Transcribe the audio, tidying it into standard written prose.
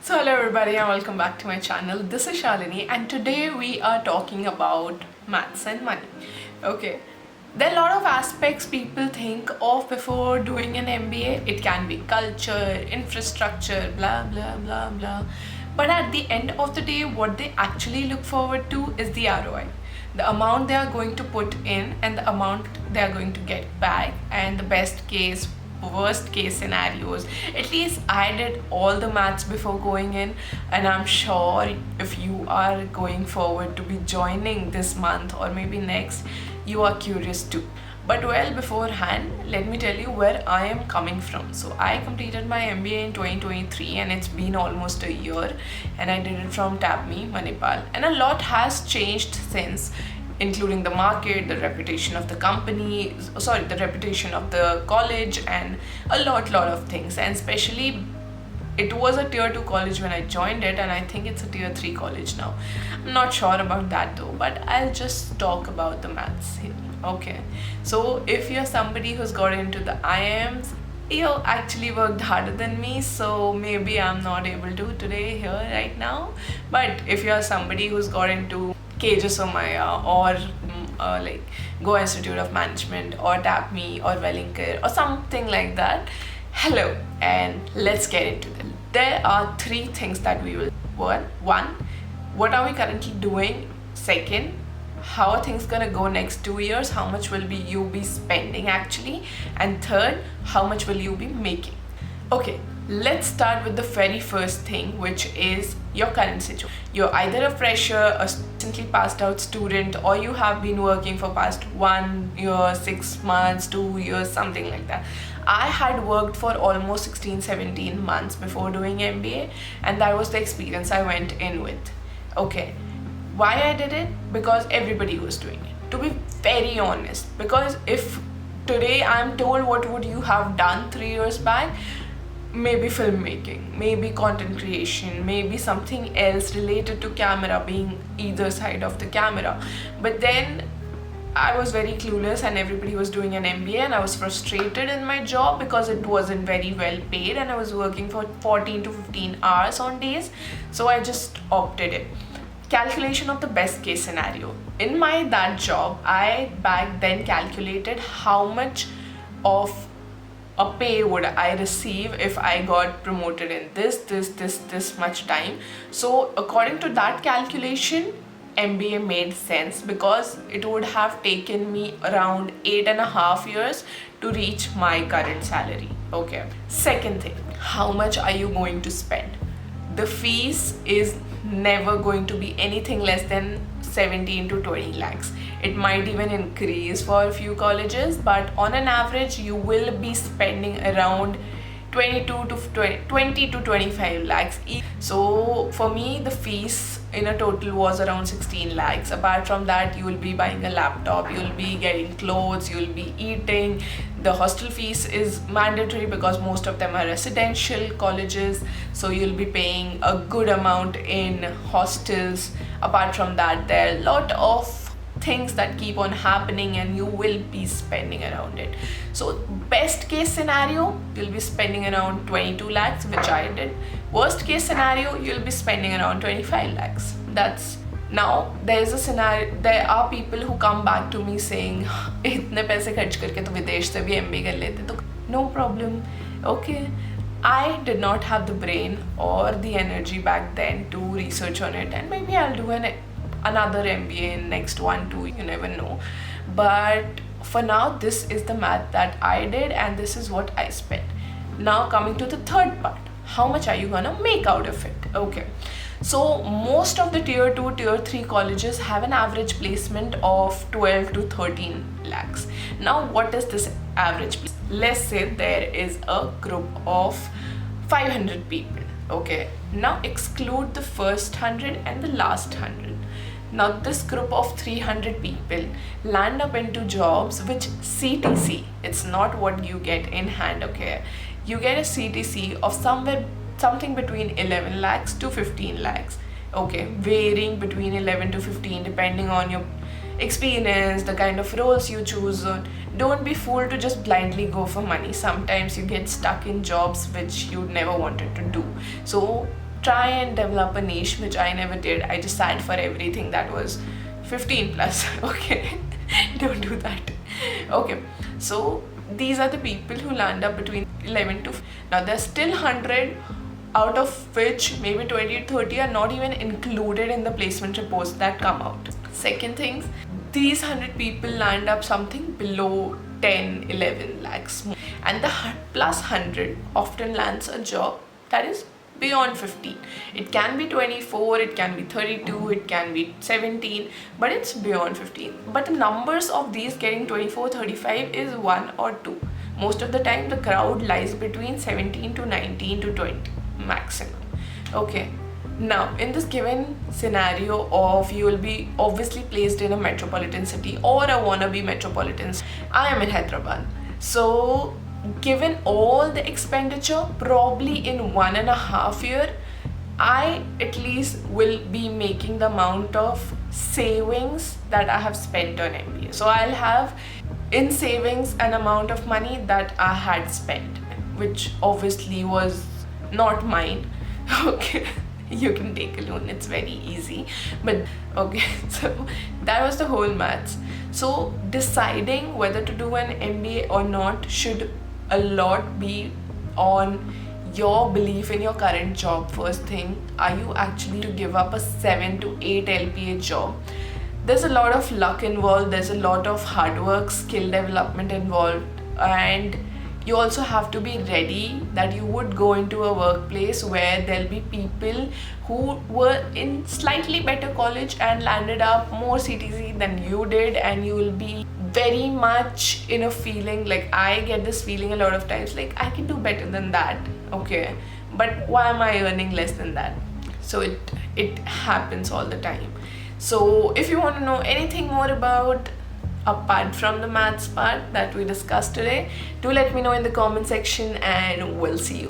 So hello everybody and welcome back to my channel. This is Shalini and today we are talking about maths and money. Okay, there are a lot of aspects people think of before doing an MBA. It can be culture, infrastructure, blah blah blah blah. But at the end of the day, what they actually look forward to is the ROI. The amount they are going to put in and the amount they are going to get back, and the best case, worst case scenarios. At least I did all the maths before going in, and I'm sure if you are going forward to be joining this month or maybe next, you are curious too. But well, beforehand, let me tell you where I am coming from. So I completed my MBA in 2023 and it's been almost a year, and I did it from TAPMI, Manipal, and a lot has changed since, including the market, the reputation of the company, the reputation of the college, and a lot of things. And especially, it was a tier 2 college when I joined it, and I think it's a tier 3 college now. I'm not sure about that though, but I'll just talk about the maths here. Okay, so if you're somebody who's got into the IIMs, you actually worked harder than me, so maybe I'm not able to today here right now. But if you're somebody who's got into KJ Somaya or like Goa Institute of Management or TAPMI or Wellinger or something like that, hello, and let's get into it. There are three things that we will learn. One, what are we currently doing? Second, how are things gonna go next 2 years? How much will you be spending actually? And third, how much will you be making? Okay, let's start with the very first thing, which is your current situation. You're either a fresher, a recently passed out student, or you have been working for past 1 year, 6 months, 2 years, something like that. I had worked for almost 16-17 months before doing MBA, and that was the experience I went in with. Okay, why I did it? Because everybody was doing it, to be very honest. Because if today I'm told what would you have done 3 years back, maybe filmmaking, maybe content creation, maybe something else related to camera, being either side of the camera. But then I was very clueless and everybody was doing an MBA, and I was frustrated in my job because it wasn't very well paid and I was working for 14 to 15 hours on days. So I just opted it. Calculation of the best case scenario. In that job, I back then calculated how much of a pay would I receive if I got promoted in this much time. So according to that calculation, MBA made sense because it would have taken me around 8.5 years to reach my current salary. Okay. Second thing, how much are you going to spend? The fees is never going to be anything less than 17 to 20 lakhs. It might even increase for a few colleges, but on an average, you will be spending around 20 to 25 lakhs. So for me, the fees in a total was around 16 lakhs. Apart from that, you will be buying a laptop, you will be getting clothes, you will be eating. The hostel fees is mandatory because most of them are residential colleges, so you'll be paying a good amount in hostels. Apart from that, there are a lot of things that keep on happening and you will be spending around it. So best case scenario, you'll be spending around 22 lakhs, which I did. Worst case scenario, you'll be spending around 25 lakhs. That's now there's a scenario. There are people who come back to me saying, इतने पैसे खर्च करके तो विदेश से भी MBA कर लेते. तो no problem. Okay, I did not have the brain or the energy back then to research on it, and maybe I'll do another MBA in next 1-2, you never know. But for now, this is the math that I did and this is what I spent. Now coming to the third part, how much are you gonna make out of it? Okay, so most of the tier 2, tier 3 colleges have an average placement of 12 to 13 lakhs. Now what is this average? Let's say there is a group of 500 people. Okay, now exclude the first 100 and the last 100. Now this group of 300 people land up into jobs which CTC, it's not what you get in hand, okay? You get a CTC of something between 11 lakhs to 15 lakhs, okay? Varying between 11 to 15 depending on your experience, the kind of roles you choose. Don't be fooled to just blindly go for money. Sometimes you get stuck in jobs which you never wanted to do. So try and develop a niche, which I never did. I just sat for everything that was 15 plus. Okay, don't do that. Okay, so these are the people who land up between 11 to now. There's still 100, out of which maybe 20 to 30 are not even included in the placement reports that come out. Second things, these 100 people land up something below 10, 11 lakhs, and the plus 100 often lands a job that is beyond 15. It can be 24, it can be 32, it can be 17, but it's beyond 15. But the numbers of these getting 24, 35 is 1 or 2. Most of the time the crowd lies between 17 to 19 to 20 maximum. Okay, now in this given scenario of you will be obviously placed in a metropolitan city or a wannabe metropolitan city. I am in Hyderabad, so given all the expenditure, probably in 1.5 years, I at least will be making the amount of savings that I have spent on MBA. So I'll have in savings an amount of money that I had spent, which obviously was not mine. Okay, you can take a loan, it's very easy. But okay, so that was the whole maths. So deciding whether to do an MBA or not should a lot be on your belief in your current job. First thing, are you actually to give up a 7 to 8 LPA job? There's a lot of luck involved, there's a lot of hard work, skill development involved, and you also have to be ready that you would go into a workplace where there'll be people who were in slightly better college and landed up more CTC than you did, and you will be very much in a feeling like, I get this feeling a lot of times like I can do better than that. Okay, but why am I earning less than that? So it happens all the time. So if you want to know anything more about apart from the maths part that we discussed today, do let me know in the comment section, and we'll see you.